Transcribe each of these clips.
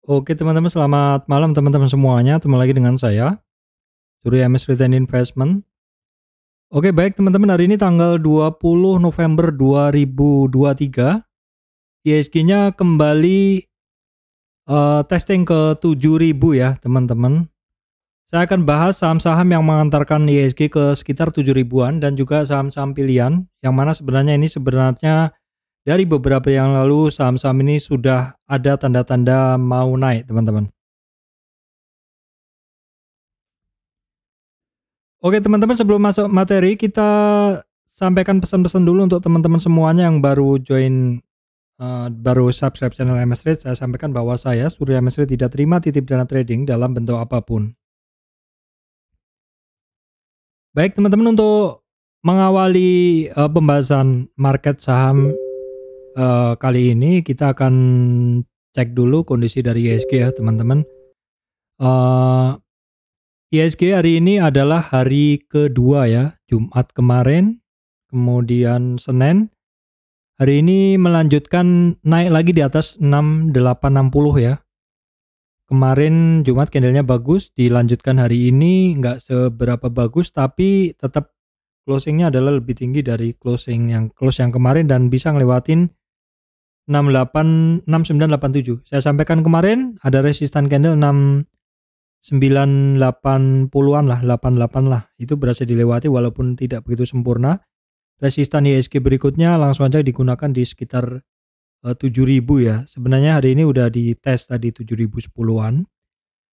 Oke teman-teman, selamat malam teman-teman semuanya. Ketemu lagi dengan saya, Surya MS Retail Investment. Oke baik teman-teman, hari ini tanggal 20 November 2023, IHSG-nya kembali testing ke 7000 ya teman-teman. Saya akan bahas saham-saham yang mengantarkan IHSG ke sekitar 7000-an dan juga saham-saham pilihan yang mana sebenarnya dari beberapa yang lalu saham-saham ini sudah ada tanda-tanda mau naik teman-teman. Oke teman-teman, sebelum masuk materi kita sampaikan pesan-pesan dulu untuk teman-teman semuanya yang baru join, baru subscribe channel MS Trade. Saya sampaikan bahwa saya Surya MS Trade tidak terima titip dana trading dalam bentuk apapun. Baik teman-teman, untuk mengawali pembahasan market saham kali ini kita akan cek dulu kondisi dari IHSG ya teman-teman. IHSG hari ini adalah hari kedua ya, Jumat kemarin, kemudian Senin. Hari ini melanjutkan naik lagi di atas 6860 ya. Kemarin Jumat candlenya bagus, dilanjutkan hari ini nggak seberapa bagus, tapi tetap closingnya adalah lebih tinggi dari close yang kemarin dan bisa ngelewatin 6987. Saya sampaikan kemarin ada resistan candle 980-an lah, 88 lah. Itu berhasil dilewati walaupun tidak begitu sempurna. Resistan IHSG berikutnya langsung aja digunakan di sekitar 7000 ya. Sebenarnya hari ini udah dites tadi 7010-an.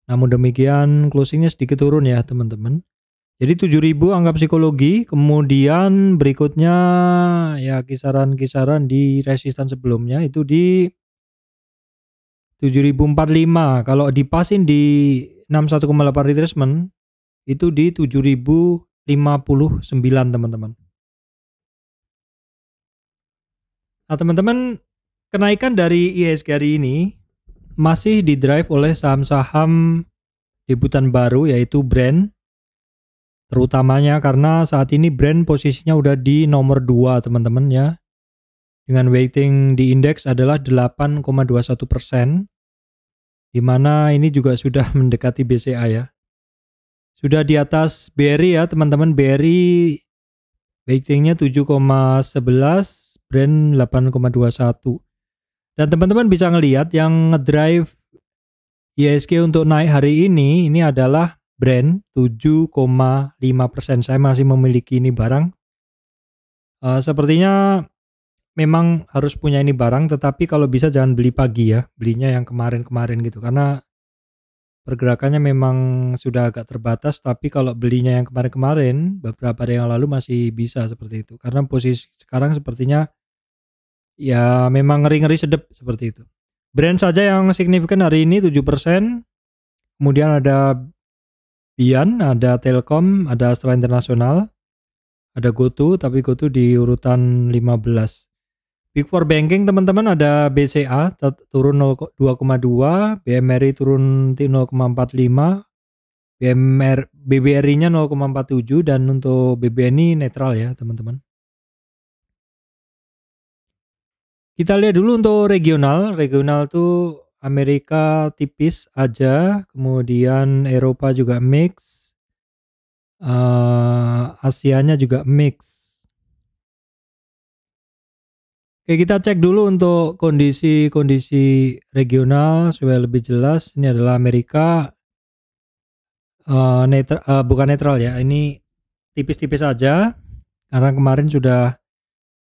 Namun demikian closingnya sedikit turun ya teman-teman. Jadi 7000 anggap psikologi, kemudian berikutnya ya kisaran-kisaran di resistan sebelumnya itu di 7045. Kalau dipasin di 61,8 retracement itu di 7059 teman-teman. Nah teman-teman, kenaikan dari IHSG hari ini masih didrive oleh saham-saham debutan baru yaitu Brand, terutamanya karena saat ini Brand posisinya udah di nomor 2 teman-teman ya, dengan weighting di indeks adalah 8,21%, dimana ini juga sudah mendekati BCA ya, sudah di atas BRI ya teman-teman. BRI weightingnya 7,11, Brand 8,21. Dan teman-teman bisa ngelihat yang ngedrive IHSG untuk naik hari ini adalah Brand 7,5%. Saya masih memiliki ini barang. Sepertinya memang harus punya ini barang, tetapi kalau bisa jangan beli pagi ya, belinya yang kemarin-kemarin gitu, karena pergerakannya memang sudah agak terbatas. Tapi kalau belinya yang kemarin-kemarin, beberapa hari yang lalu masih bisa seperti itu, karena posisi sekarang sepertinya ya memang ngeri-ngeri sedep seperti itu. Brand saja yang signifikan hari ini 7%. Kemudian ada Bian, ada Telkom, ada Astra International, ada GoTo, tapi GoTo di urutan 15. Big Four Banking teman-teman, ada BCA turun 2,2, BMRI turun 0,45, BBRI-nya 0,47, dan untuk BBNI netral ya teman-teman. Kita lihat dulu untuk regional. Regional tuh Amerika tipis aja, kemudian Eropa juga mix, Asianya juga mix. Oke, kita cek dulu untuk kondisi regional supaya lebih jelas. Ini adalah Amerika, bukan netral ya, ini tipis-tipis aja karena kemarin sudah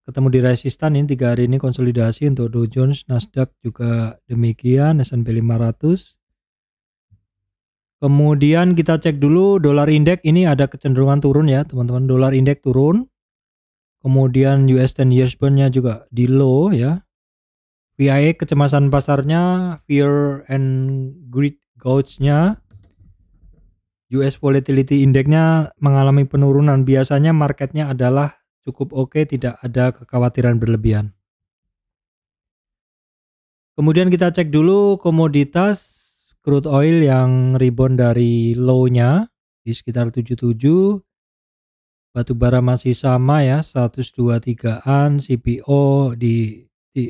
ketemu di resistan. Ini 3 hari ini konsolidasi untuk Dow Jones, Nasdaq juga demikian, S&P 500. Kemudian kita cek dulu dolar indeks, ini ada kecenderungan turun ya teman-teman. Dolar indeks turun. Kemudian US 10 years bond-nya juga di low ya. VIX kecemasan pasarnya, fear and greed gauge-nya, US volatility index-nya mengalami penurunan. Biasanya marketnya adalah cukup oke, tidak ada kekhawatiran berlebihan. Kemudian kita cek dulu komoditas crude oil yang rebound dari low-nya di sekitar 77. Batu bara masih sama ya, 123-an. CPO di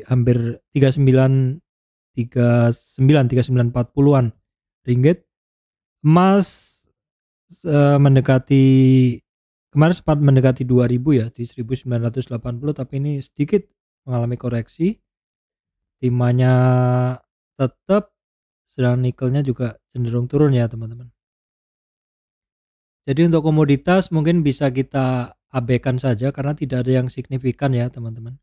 hampir 39 39 3940-an ringgit. Emas mendekati kemarin sempat mendekati 2000 ya, di 1980, tapi ini sedikit mengalami koreksi. Timahnya tetap, sedang nikelnya juga cenderung turun ya teman-teman. Jadi untuk komoditas mungkin bisa kita abaikan saja karena tidak ada yang signifikan ya teman-teman.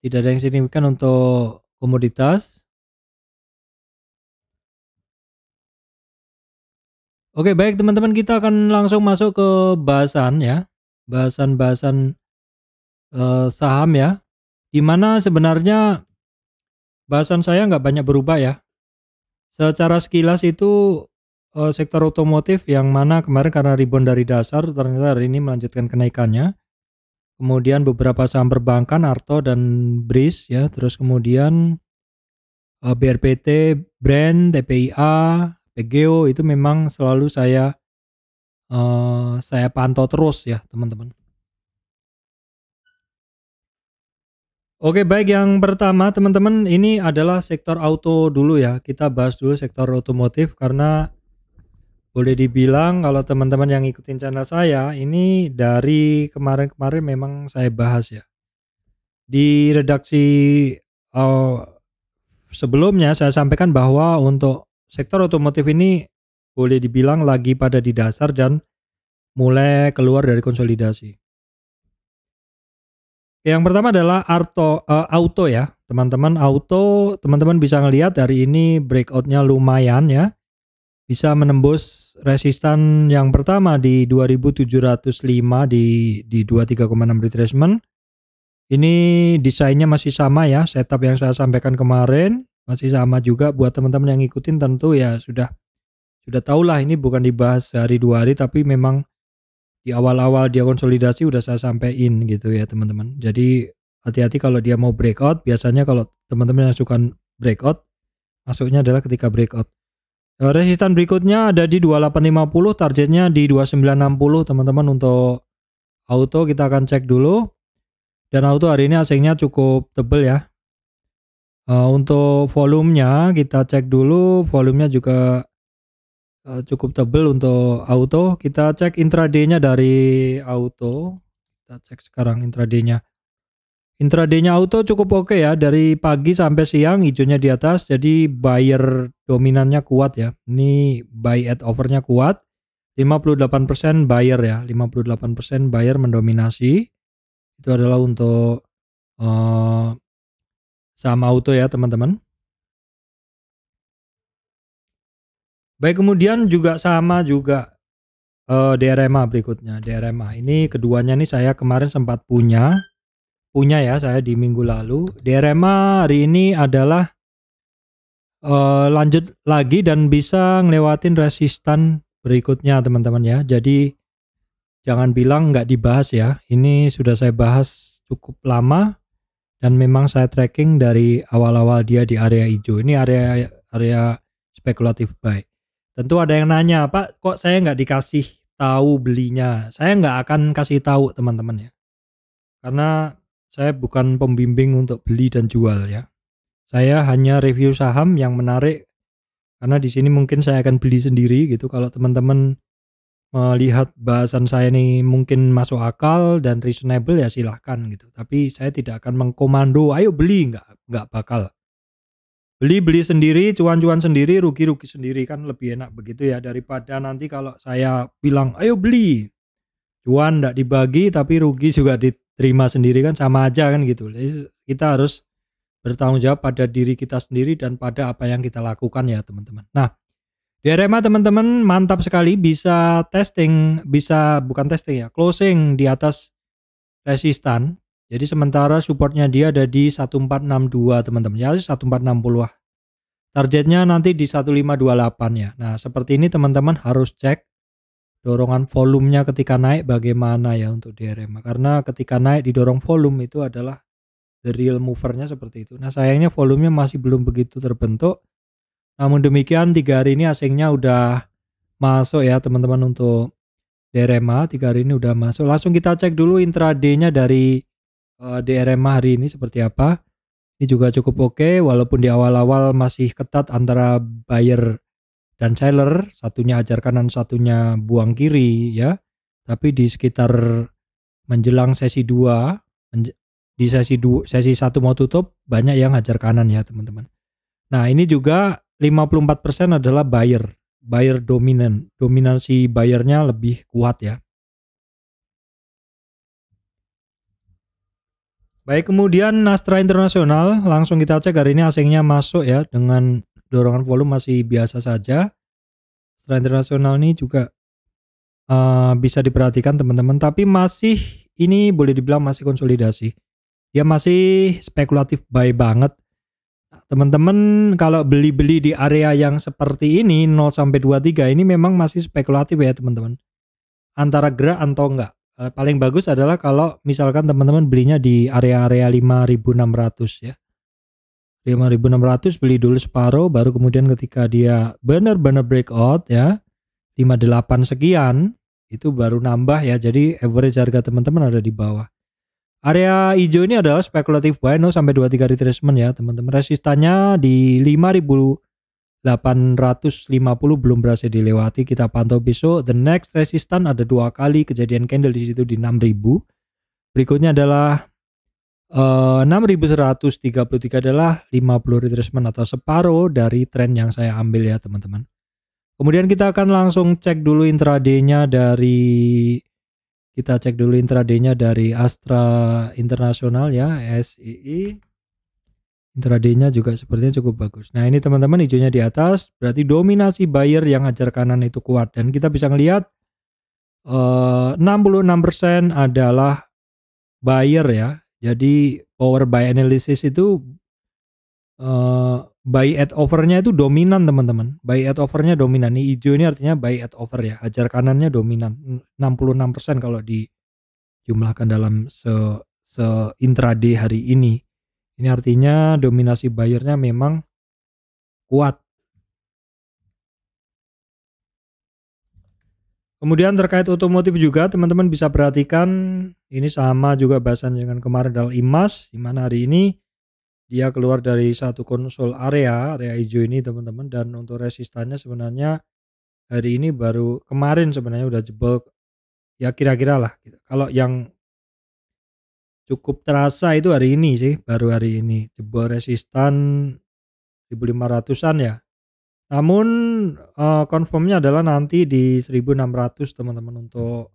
Tidak ada yang signifikan untuk komoditas. Oke, baik teman-teman, kita akan langsung masuk ke bahasan ya. Bahasan-bahasan saham ya. Dimana sebenarnya bahasan saya nggak banyak berubah ya. Secara sekilas itu sektor otomotif yang mana kemarin karena rebound dari dasar ternyata hari ini melanjutkan kenaikannya. Kemudian beberapa saham perbankan, Arto dan BRIS ya. Terus kemudian BRPT, Brand, TPIA, PGO itu memang selalu saya pantau terus ya teman-teman. Oke, baik, yang pertama teman-teman ini adalah sektor auto dulu ya. Kita bahas dulu sektor otomotif karena boleh dibilang kalau teman-teman yang ngikutin channel saya ini dari kemarin-kemarin memang saya bahas ya. Di redaksi sebelumnya saya sampaikan bahwa untuk sektor otomotif ini boleh dibilang lagi pada di dasar dan mulai keluar dari konsolidasi. Yang pertama adalah auto ya teman-teman. Auto teman-teman bisa ngelihat hari ini breakoutnya lumayan ya, bisa menembus resistan yang pertama di 2705 di 23,6 retracement. Ini desainnya masih sama ya, setup yang saya sampaikan kemarin masih sama juga. Buat teman-teman yang ngikutin tentu ya sudah tahulah, ini bukan dibahas sehari 2 hari tapi memang di awal-awal dia konsolidasi udah saya sampaikan gitu ya teman-teman. Jadi hati-hati kalau dia mau breakout. Biasanya kalau teman-teman yang suka breakout masuknya adalah ketika breakout. Resistan berikutnya ada di 2850, targetnya di 2960 teman-teman. Untuk auto kita akan cek dulu, dan auto hari ini asingnya cukup tebel ya. Untuk volumenya kita cek dulu, volumenya juga cukup tebel untuk auto. Kita cek intraday-nya dari auto. Kita cek sekarang intraday-nya. Intraday-nya auto cukup oke ya, dari pagi sampai siang hijaunya di atas, jadi buyer dominannya kuat ya. Ini buy at over-nya kuat. 58% buyer ya, 58% buyer mendominasi. Itu adalah untuk saham auto ya teman-teman. Baik, kemudian juga sama juga DRMA berikutnya. DRMA ini keduanya nih saya kemarin sempat punya ya saya di minggu lalu. DRMA hari ini adalah lanjut lagi dan bisa ngelewatin resistan berikutnya teman-teman ya. Jadi jangan bilang nggak dibahas ya. Ini sudah saya bahas cukup lama dan memang saya tracking dari awal-awal dia di area hijau. Ini area spekulatif buy. Tentu ada yang nanya, Pak, kok saya nggak dikasih tahu belinya? Saya nggak akan kasih tahu teman-teman ya, karena saya bukan pembimbing untuk beli dan jual ya. Saya hanya review saham yang menarik, karena di sini mungkin saya akan beli sendiri gitu. Kalau teman-teman melihat bahasan saya ini mungkin masuk akal dan reasonable ya silahkan gitu. Tapi saya tidak akan mengkomando, ayo beli, nggak bakal. Beli sendiri, cuan-cuan sendiri, rugi sendiri, kan lebih enak begitu ya, daripada nanti kalau saya bilang ayo beli, cuan nggak dibagi tapi rugi juga diterima sendiri, kan sama aja kan gitu. Jadi kita harus bertanggung jawab pada diri kita sendiri dan pada apa yang kita lakukan ya teman-teman. Nah, DRMA teman-teman mantap sekali, bisa bukan testing ya, closing di atas resistan. Jadi sementara supportnya dia ada di 1462 teman-teman ya, 1460 lah. Targetnya nanti di 1528 ya. Nah seperti ini teman-teman harus cek dorongan volumenya ketika naik bagaimana ya untuk DRMA. Karena ketika naik didorong volume itu adalah the real movernya seperti itu. Nah sayangnya volumenya masih belum begitu terbentuk. Namun demikian 3 hari ini asingnya udah masuk ya teman-teman. Untuk DRMA 3 hari ini udah masuk. Langsung kita cek dulu intraday-nya dari DRMA hari ini seperti apa. Ini juga cukup oke, walaupun di awal-awal masih ketat antara buyer dan seller, satunya ajar kanan, satunya buang kiri ya. Tapi di sekitar menjelang sesi 2, di sesi 1 mau tutup, banyak yang ajar kanan ya teman-teman. Nah ini juga 54% adalah buyer dominan, dominasi buyernya lebih kuat ya. Baik, kemudian Astra Internasional, langsung kita cek hari ini asingnya masuk ya, dengan dorongan volume masih biasa saja. Astra Internasional ini juga bisa diperhatikan teman-teman, tapi masih, ini boleh dibilang masih konsolidasi. Dia masih spekulatif buy banget. Teman-teman kalau beli-beli di area yang seperti ini 0 sampai 23 ini memang masih spekulatif ya teman-teman. Antara gerak atau enggak. Paling bagus adalah kalau misalkan teman-teman belinya di area-area 5.600 ya. 5.600 beli dulu separuh, baru kemudian ketika dia benar-benar breakout ya 58 sekian itu baru nambah ya. Jadi average harga teman-teman ada di bawah. Area hijau ini adalah spekulatif buy 0 sampai 23 retracement ya teman-teman. Resistannya di 5.850 belum berhasil dilewati. Kita pantau besok. The next resistan ada 2 kali kejadian candle di situ di 6.000. Berikutnya adalah 6.133 adalah 50 retracement atau separuh dari tren yang saya ambil ya teman-teman. Kemudian kita akan langsung cek dulu intraday-nya dari Astra Internasional ya, SII. Intraday-nya juga sepertinya cukup bagus. Nah ini teman-teman hijaunya di atas, berarti dominasi buyer yang ajar kanan itu kuat. Dan kita bisa ngelihat 66% adalah buyer ya. Jadi power buy analysis itu buy at overnya itu dominan teman-teman. Buy at overnya dominan. Ini hijau ini artinya buy at over ya. Ajar kanannya dominan 66% kalau dijumlahkan dalam se intraday hari ini. Ini artinya dominasi buyernya memang kuat. Kemudian terkait otomotif juga teman-teman bisa perhatikan, ini sama juga bahasan dengan kemarin adalah IMAS, di mana hari ini dia keluar dari satu konsol area hijau ini teman-teman, dan untuk resistannya sebenarnya hari ini baru kemarin sebenarnya udah jebol ya kira-kira lah gitu. Kalau yang cukup terasa itu hari ini sih, baru hari ini jebol resistan 1.500-an ya. Namun confirmnya adalah nanti di 1.600 teman-teman untuk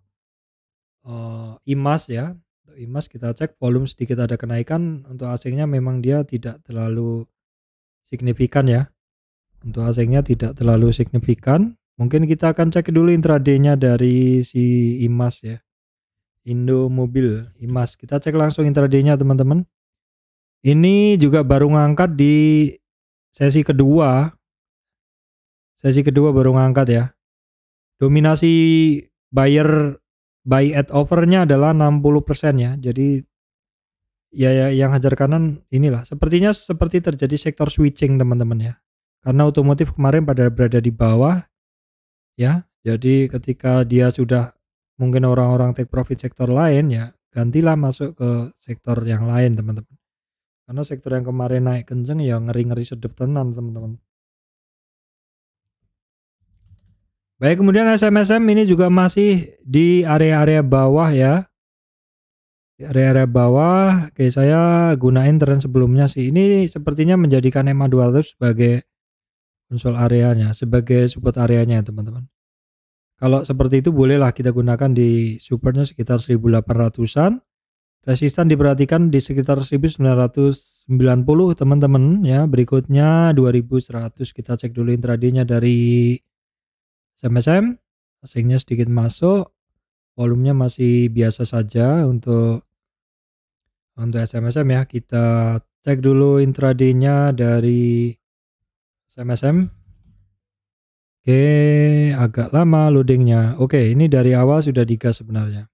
IMAS ya. Untuk IMAS kita cek volume sedikit ada kenaikan, untuk asingnya memang dia tidak terlalu signifikan ya. Untuk asingnya tidak terlalu signifikan. Mungkin kita akan cek dulu intraday-nya dari si IMAS ya. Indomobil IMAS. Kita cek langsung intraday-nya teman-teman. Ini juga baru ngangkat di sesi kedua. Sesi kedua baru ngangkat ya. Dominasi buy at overnya adalah 60% ya. Jadi ya yang hajar kanan inilah. Sepertinya seperti terjadi sektor switching teman-teman ya. Karena otomotif kemarin pada berada di bawah ya. Jadi ketika dia sudah mungkin orang-orang take profit sektor lain ya, gantilah masuk ke sektor yang lain teman-teman. Karena sektor yang kemarin naik kenceng ya ngeri-ngeri sedep tenan teman-teman. Baik, kemudian SMSM ini juga masih di area-area bawah ya. Di area-area bawah, oke saya gunain tren sebelumnya sih. Ini sepertinya menjadikan MA200 sebagai konsol areanya, sebagai support areanya ya teman-teman. Kalau seperti itu bolehlah kita gunakan di supportnya sekitar 1.800-an. Resistan diperhatikan di sekitar 1.990 teman-teman ya. Berikutnya 2.100, kita cek dulu intraday-nya dari SMSM, asingnya sedikit masuk, volumenya masih biasa saja untuk SMSM ya. Kita cek dulu intraday-nya dari SMSM. Oke, agak lama loadingnya. Oke, ini dari awal sudah digas sebenarnya.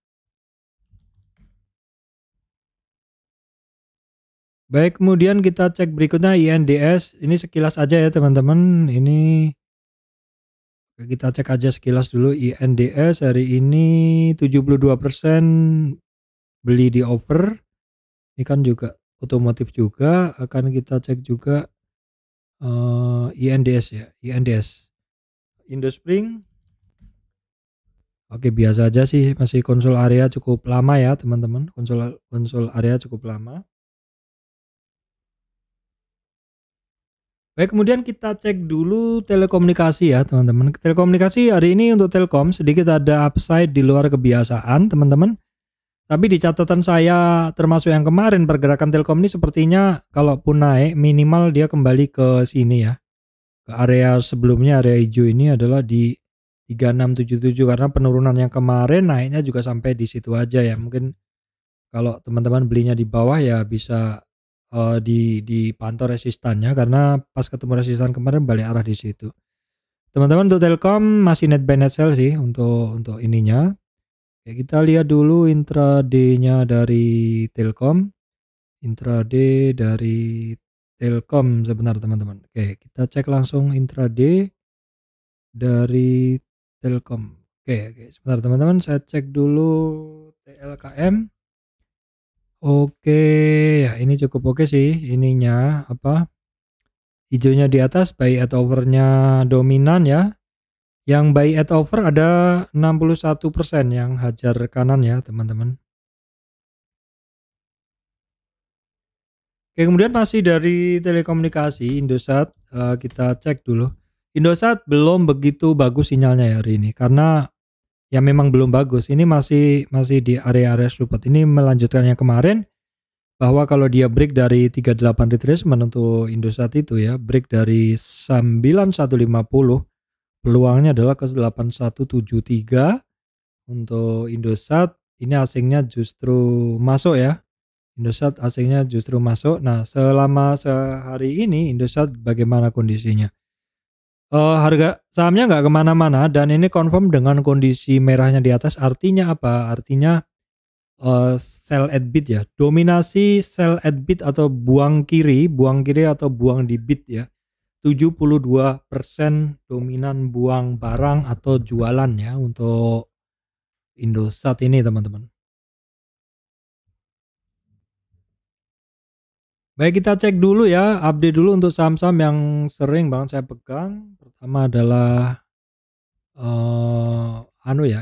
Baik, kemudian kita cek berikutnya INDS. Ini sekilas aja ya teman-teman. Ini kita cek aja sekilas dulu. INDS hari ini 72% beli di over. Ini kan juga otomotif juga, akan kita cek juga INDS ya, INDS. Indospring. Oke, biasa aja sih, masih konsol area cukup lama ya teman-teman, konsol konsol area cukup lama. Baik, kemudian kita cek dulu telekomunikasi ya teman-teman. Telekomunikasi hari ini untuk Telkom sedikit ada upside di luar kebiasaan teman-teman. Tapi di catatan saya termasuk yang kemarin pergerakan Telkom ini sepertinya kalaupun naik minimal dia kembali ke sini ya. Ke area sebelumnya, area hijau ini adalah di 3677 karena penurunan yang kemarin naiknya juga sampai di situ aja ya. Mungkin kalau teman-teman belinya di bawah ya bisa dipantau resistannya karena pas ketemu resistan kemarin balik arah di situ. Teman-teman untuk Telkom masih net buy net sell sih untuk ininya. Ya, kita lihat dulu intraday-nya dari Telkom. Intraday dari Telkom sebentar teman-teman. Oke, kita cek langsung intraday dari Telkom. Oke, sebentar teman-teman, saya cek dulu TLKM. Oke, ya ini cukup oke sih ininya apa? Hijaunya di atas buy at over-nya dominan ya. Yang buy at over ada 61% yang hajar kanan ya, teman-teman. Oke, kemudian masih dari telekomunikasi Indosat, kita cek dulu. Indosat belum begitu bagus sinyalnya ya hari ini karena ya memang belum bagus. Ini masih di area-area support. Ini melanjutkan yang kemarin bahwa kalau dia break dari 38 retracement untuk Indosat itu ya, break dari 9150, peluangnya adalah ke 8173 untuk Indosat. Ini asingnya justru masuk ya. Indosat asingnya justru masuk. Nah, selama sehari ini Indosat bagaimana kondisinya? Harga sahamnya nggak kemana-mana dan ini confirm dengan kondisi merahnya di atas. Artinya apa? Artinya sell at bid ya. Dominasi sell at bid atau buang kiri atau buang di bid ya. 72% dominan buang barang atau jualan ya untuk Indosat ini teman-teman. Baik, kita cek dulu ya, update dulu untuk saham-saham yang sering banget saya pegang. Pertama adalah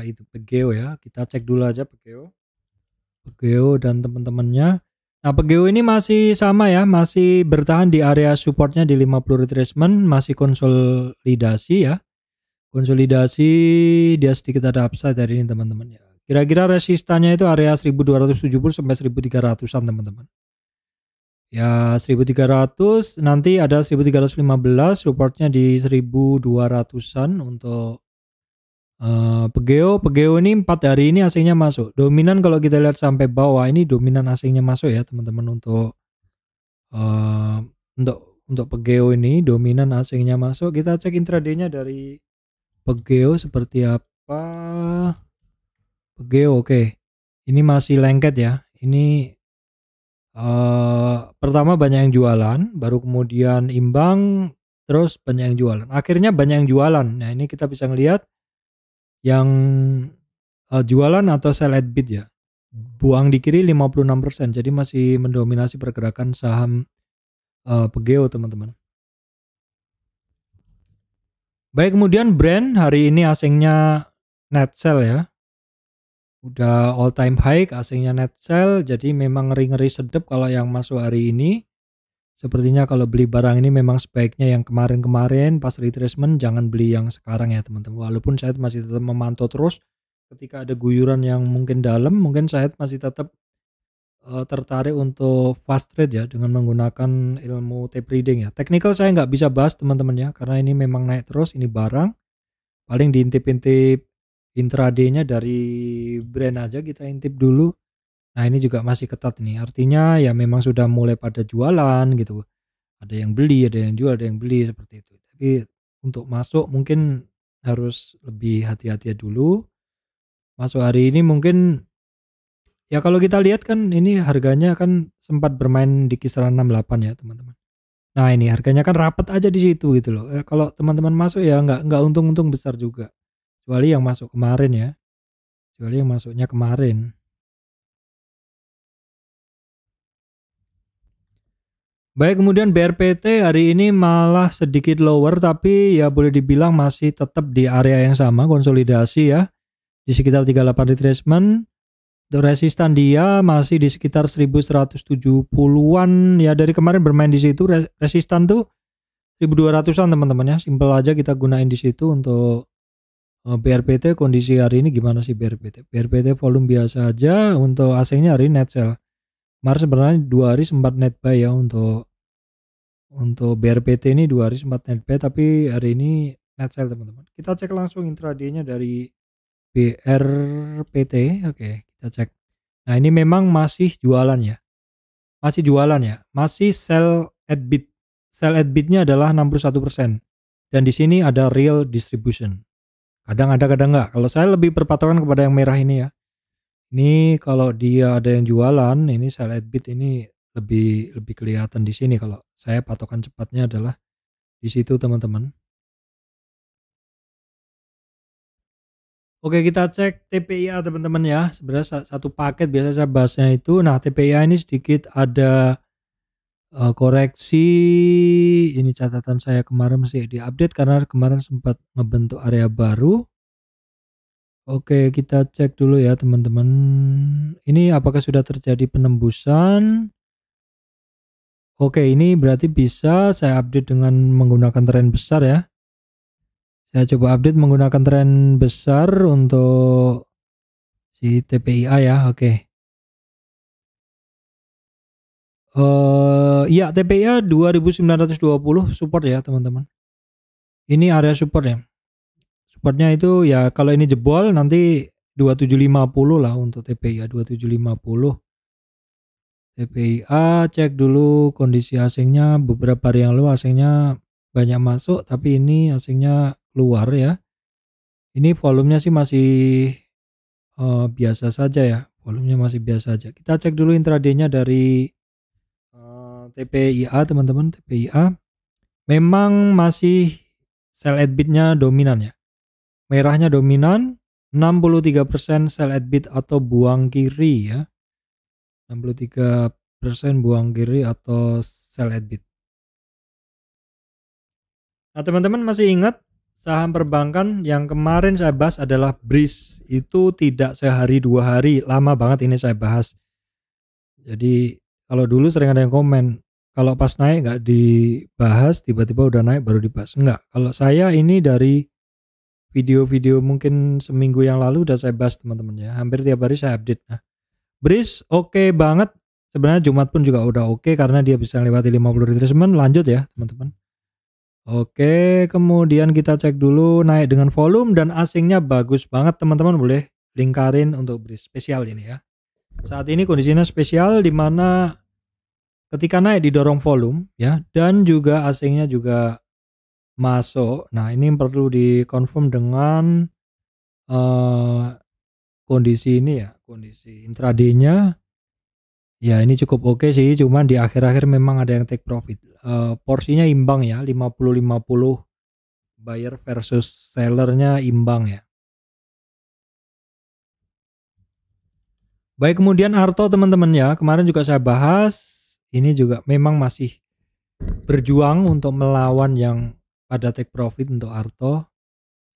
itu Pegeo ya. Kita cek dulu aja Pegeo dan teman-temannya. Nah, Pegeo ini masih sama ya, masih bertahan di area supportnya di 50 retracement, masih konsolidasi ya. Konsolidasi, dia sedikit ada upside dari ini teman-teman ya. Kira-kira resistannya itu area 1270 sampai 1300-an teman-teman. Ya 1300, nanti ada 1315, supportnya di 1200-an untuk Pegeo ini 4 hari ini asingnya masuk. Dominan kalau kita lihat sampai bawah ini dominan asingnya masuk ya teman-teman uh, untuk Pegeo ini dominan asingnya masuk. Kita cek intraday-nya dari Pegeo seperti apa. Pegeo oke. Ini masih lengket ya. Ini pertama banyak yang jualan, baru kemudian imbang, terus banyak yang jualan. Akhirnya banyak yang jualan. Nah, ini kita bisa ngelihat yang jualan atau sell at bid ya. Buang di kiri 56%. Jadi masih mendominasi pergerakan saham Pegeo, teman-teman. Baik, kemudian brand hari ini asingnya net sell ya. Udah all time high asingnya net sell, jadi memang ngeri-ngeri sedep kalau yang masuk hari ini. Sepertinya kalau beli barang ini memang sebaiknya yang kemarin-kemarin pas retracement, jangan beli yang sekarang ya teman-teman. Walaupun saya masih tetap memantau terus ketika ada guyuran yang mungkin dalam, mungkin saya masih tetap tertarik untuk fast trade ya dengan menggunakan ilmu tape reading ya. Technical saya nggak bisa bahas teman-teman ya karena ini memang naik terus, ini barang. Paling diintip-intip intraday-nya dari brand aja kita intip dulu. Nah, ini juga masih ketat nih. Artinya ya memang sudah mulai pada jualan gitu. Ada yang beli, ada yang jual, ada yang beli seperti itu. Tapi untuk masuk mungkin harus lebih hati-hati dulu. Masuk hari ini mungkin ya kalau kita lihat kan ini harganya kan sempat bermain di kisaran 68 ya, teman-teman. Nah, ini harganya kan rapat aja di situ gitu loh. Kalau teman-teman masuk ya nggak untung-untung besar juga. Kecuali yang masuk kemarin ya. Kecuali yang masuknya kemarin. Baik, kemudian BRPT hari ini malah sedikit lower, tapi ya boleh dibilang masih tetap di area yang sama, konsolidasi ya, di sekitar 38 retracement. Untuk resistan dia masih di sekitar 1170-an ya, dari kemarin bermain di situ. Resistan tuh 1200-an teman-teman ya. Simpel aja kita gunain di situ untuk BRPT. Kondisi hari ini gimana sih BRPT? BRPT volume biasa aja. Untuk asingnya hari ini net sell. Kemarin sebenarnya 2 hari sempat net buy ya untuk BRPT ini 2 hari sempat net buy, tapi hari ini net sell teman-teman. Kita cek langsung intraday-nya dari BRPT. Oke, kita cek. Nah, ini memang masih jualan ya. Masih jualan ya. Masih sell at bid. Sell at bid-nya adalah 61%. Dan di sini ada real distribution. Kadang ada, kadang enggak. Kalau saya lebih berpatokan kepada yang merah ini ya. Ini kalau dia ada yang jualan, ini sell at bid ini lebih kelihatan di sini. Kalau saya patokan cepatnya adalah di situ teman-teman. Oke, kita cek TPIA teman-teman ya. Sebenarnya satu paket biasa saya bahasnya itu. Nah, TPIA ini sedikit ada koreksi. Ini catatan saya kemarin masih diupdate karena kemarin sempat ngebentuk area baru. Oke, kita cek dulu ya teman-teman. Ini apakah sudah terjadi penembusan? Oke, ini berarti bisa saya update dengan menggunakan tren besar ya. Saya coba update menggunakan tren besar untuk si TPIA ya. Oke. Iya, TPIA 2920 support ya teman-teman. Ini area support ya. Supportnya itu ya kalau ini jebol nanti 2750 lah untuk TPIA 2750. TPIA cek dulu kondisi asingnya, beberapa hari yang lalu asingnya banyak masuk tapi ini asingnya keluar ya. Ini volumenya sih masih biasa saja ya, volumenya masih biasa aja. Kita cek dulu intraday-nya dari TPIA teman-teman. TPIA memang masih sell at bid-nya dominan ya. Merahnya dominan, 63% sell at bid atau buang kiri ya. 63% buang kiri atau sell at bid. Nah, teman-teman masih ingat saham perbankan yang kemarin saya bahas adalah BRIS. Itu tidak sehari 2 hari, lama banget ini saya bahas. Jadi kalau dulu sering ada yang komen, kalau pas naik nggak dibahas, tiba-tiba udah naik baru dibahas. Enggak, kalau saya ini dari video-video mungkin seminggu yang lalu udah saya bahas teman-teman ya. Hampir tiap hari saya update. Nah, BRIS oke banget. Sebenarnya Jumat pun juga udah oke karena dia bisa melewati 50 retracement. Lanjut ya teman-teman. Oke, kemudian kita cek dulu naik dengan volume dan asingnya bagus banget teman-teman. Boleh lingkarin untuk BRIS spesial ini ya. Saat ini kondisinya spesial di mana ketika naik didorong volume ya, dan juga asingnya juga masuk. Nah, ini perlu dikonfirm dengan kondisi ini ya, kondisi intraday-nya. Ya, ini cukup oke sih, cuman di akhir-akhir memang ada yang take profit. Porsinya imbang ya, 50-50 buyer versus sellernya imbang ya. Baik, kemudian Arto teman-teman ya, kemarin juga saya bahas, ini juga memang masih berjuang untuk melawan yang pada take profit untuk Arto.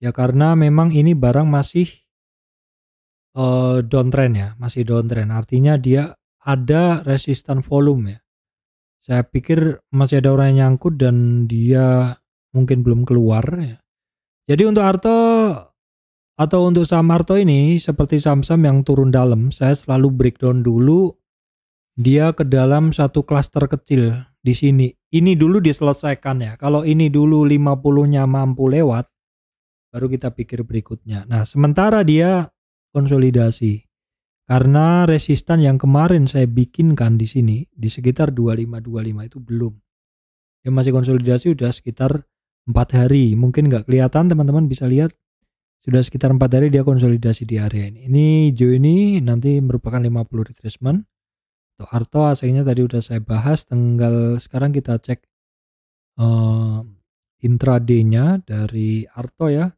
Ya karena memang ini barang masih downtrend ya, masih downtrend. Artinya dia ada resistan volume ya. Saya pikir masih ada orang yang nyangkut dan dia mungkin belum keluar ya. Jadi untuk Arto atau untuk saham Arto ini seperti saham-saham yang turun dalam, saya selalu breakdown dulu dia ke dalam satu klaster kecil di sini. Ini dulu diselesaikan ya. Kalau ini dulu 50-nya mampu lewat, baru kita pikir berikutnya. Nah, sementara dia konsolidasi. Karena resistan yang kemarin saya bikinkan di sini di sekitar 2525 itu belum. Dia masih konsolidasi udah sekitar 4 hari. Mungkin nggak kelihatan teman-teman bisa lihat. Sudah sekitar 4 hari dia konsolidasi di area ini. Ini hijau ini nanti merupakan 50 retracement. Untuk Arto aslinya tadi udah saya bahas. Sekarang kita cek intraday-nya dari Arto ya.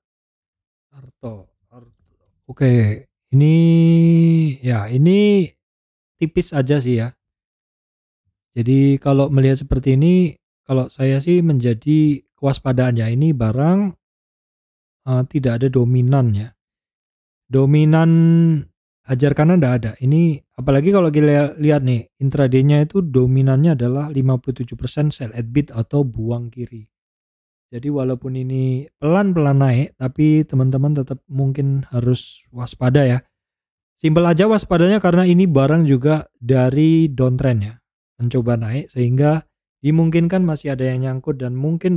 Arto. Oke, ini ya ini tipis aja sih ya. Jadi kalau melihat seperti ini, kalau saya sih menjadi kewaspadaan ya, ini barang tidak ada dominan ya. Dominan hajar kanan nggak ada. Ini apalagi kalau kita lihat nih, intraday-nya itu dominannya adalah 57% sell at bid atau buang kiri. Jadi walaupun ini pelan-pelan naik, tapi teman-teman tetap mungkin harus waspada ya. Simpel aja waspadanya karena ini barang juga dari downtrend ya, mencoba naik sehingga dimungkinkan masih ada yang nyangkut dan mungkin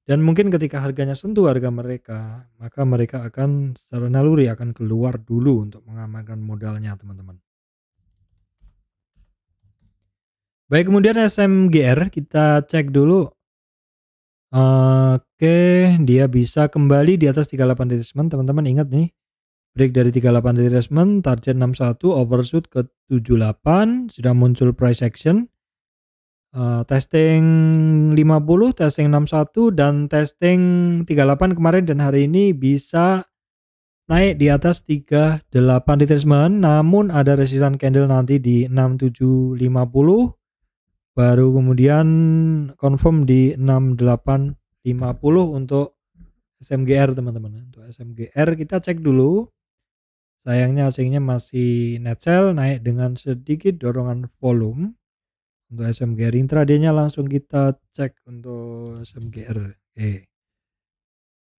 dan mungkin ketika harganya sentuh harga mereka, maka mereka akan secara naluri akan keluar dulu untuk mengamankan modalnya teman-teman. Baik, kemudian SMGR kita cek dulu. Oke, dia bisa kembali di atas 38 retracement. Teman-teman ingat nih, break dari 38 retracement, target 61, overshoot ke 78, sudah muncul price action. Testing 50, testing 61 dan testing 38 kemarin dan hari ini bisa naik di atas 38 retracement, namun ada resistance candle nanti di 6750, baru kemudian confirm di 6850 untuk SMGR teman-teman. Untuk SMGR kita cek dulu. Sayangnya asingnya masih net sell, naik dengan sedikit dorongan volume. Untuk SMGR intraday-nya langsung kita cek untuk SMGR. Oke.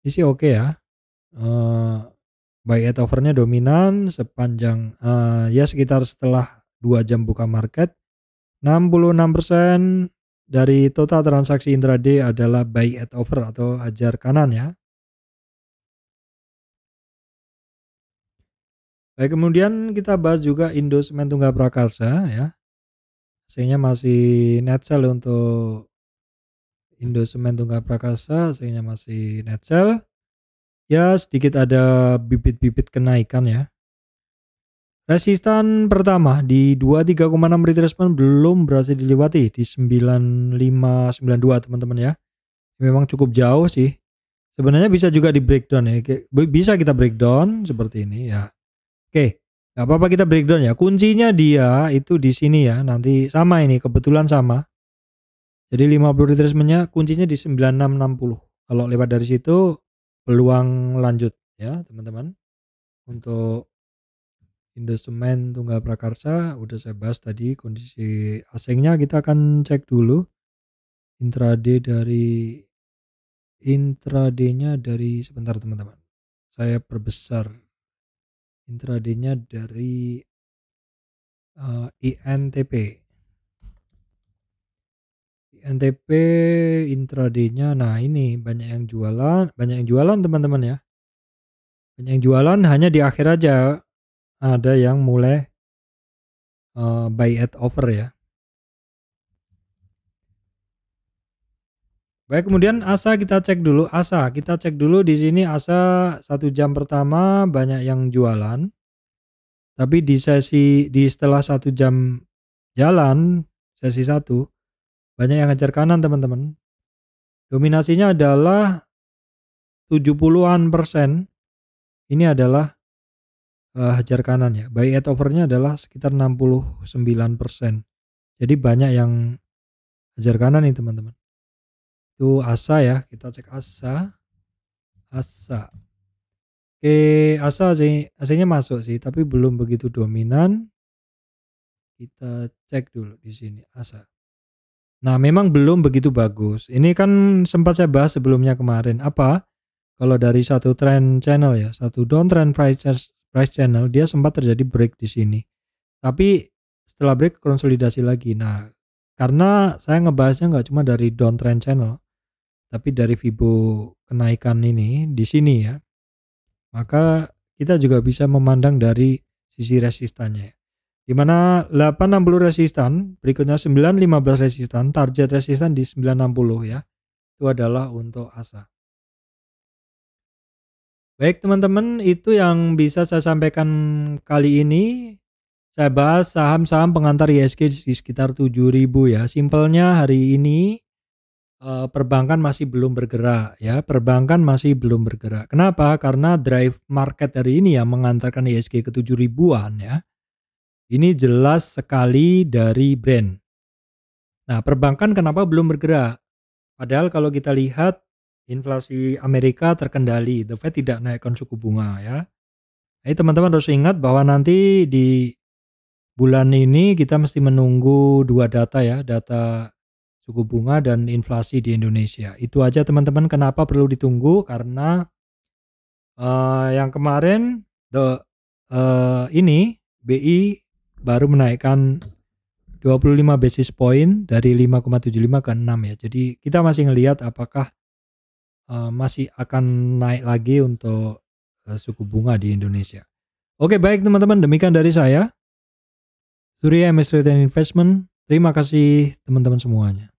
Ini sih oke ya. Buy at overnya dominan sepanjang ya sekitar setelah 2 jam buka market. 66% dari total transaksi intraday adalah buy at over atau hajar kanan ya. Baik, kemudian kita bahas juga Indo Semen Tunggal Prakarsa ya. Hasilnya masih net sell untuk Indo Semen Tunggal Prakarsa, hasilnya masih net sell. Ya sedikit ada bibit-bibit kenaikan ya. Resistan pertama di 23,6 retracement belum berhasil dilewati di 9592 teman-teman ya. Memang cukup jauh sih. Sebenarnya bisa juga di breakdown ya. Bisa kita breakdown seperti ini ya. Oke, nggak apa-apa kita breakdown ya. Kuncinya dia itu di sini ya. Nanti sama ini kebetulan sama. Jadi 50 retracementnya kuncinya di 9660. Kalau lewat dari situ peluang lanjut ya teman-teman. Untuk Indo Semen Tunggal Prakarsa udah saya bahas tadi kondisi asingnya, kita akan cek dulu intradaynya dari sebentar teman-teman. Saya perbesar intradaynya dari INTP. INTP intradaynya, nah ini banyak yang jualan teman-teman ya. Banyak yang jualan, hanya di akhir aja ada yang mulai buy at over ya. Baik, kemudian ASA kita cek dulu. Di sini ASA 1 jam pertama banyak yang jualan. Tapi di setelah 1 jam jalan, sesi 1 banyak yang ngejar kanan teman-teman. Dominasinya adalah 70-an persen. Ini adalah hajar kanan ya. Buy at overnya adalah sekitar 69%. Jadi banyak yang hajar kanan nih teman-teman. Itu ASA ya, kita cek ASA. Oke, ASA aslinya masuk sih, tapi belum begitu dominan. Kita cek dulu di sini ASA. Nah, memang belum begitu bagus. Ini kan sempat saya bahas sebelumnya kemarin. Apa? Kalau dari satu trend channel ya, satu downtrend price channel, dia sempat terjadi break di sini. Tapi setelah break konsolidasi lagi. Nah, karena saya ngebahasnya nggak cuma dari downtrend channel, tapi dari Fibo kenaikan ini di sini ya, maka kita juga bisa memandang dari sisi resistannya. Di mana 860 resistan, berikutnya 915 resistan, target resistan di 960 ya. Itu adalah untuk ASA. Baik teman-teman, itu yang bisa saya sampaikan kali ini. Saya bahas saham-saham pengantar IHSG di sekitar 7.000 ya. Simpelnya hari ini perbankan masih belum bergerak ya. Kenapa? Karena drive market hari ini yang mengantarkan IHSG ke 7.000-an ya. Ini jelas sekali dari brand. Nah, perbankan kenapa belum bergerak? Padahal kalau kita lihat inflasi Amerika terkendali, The Fed tidak naikkan suku bunga ya. Jadi teman-teman harus ingat bahwa nanti di bulan ini kita mesti menunggu dua data ya, data suku bunga dan inflasi di Indonesia. Itu aja teman-teman kenapa perlu ditunggu karena yang kemarin ini BI baru menaikkan 25 basis point dari 5,75 ke 6 ya. Jadi kita masih ngelihat apakah masih akan naik lagi untuk suku bunga di Indonesia. Oke, baik teman-teman, demikian dari saya. Surya MS Trade and Investment. Terima kasih teman-teman semuanya.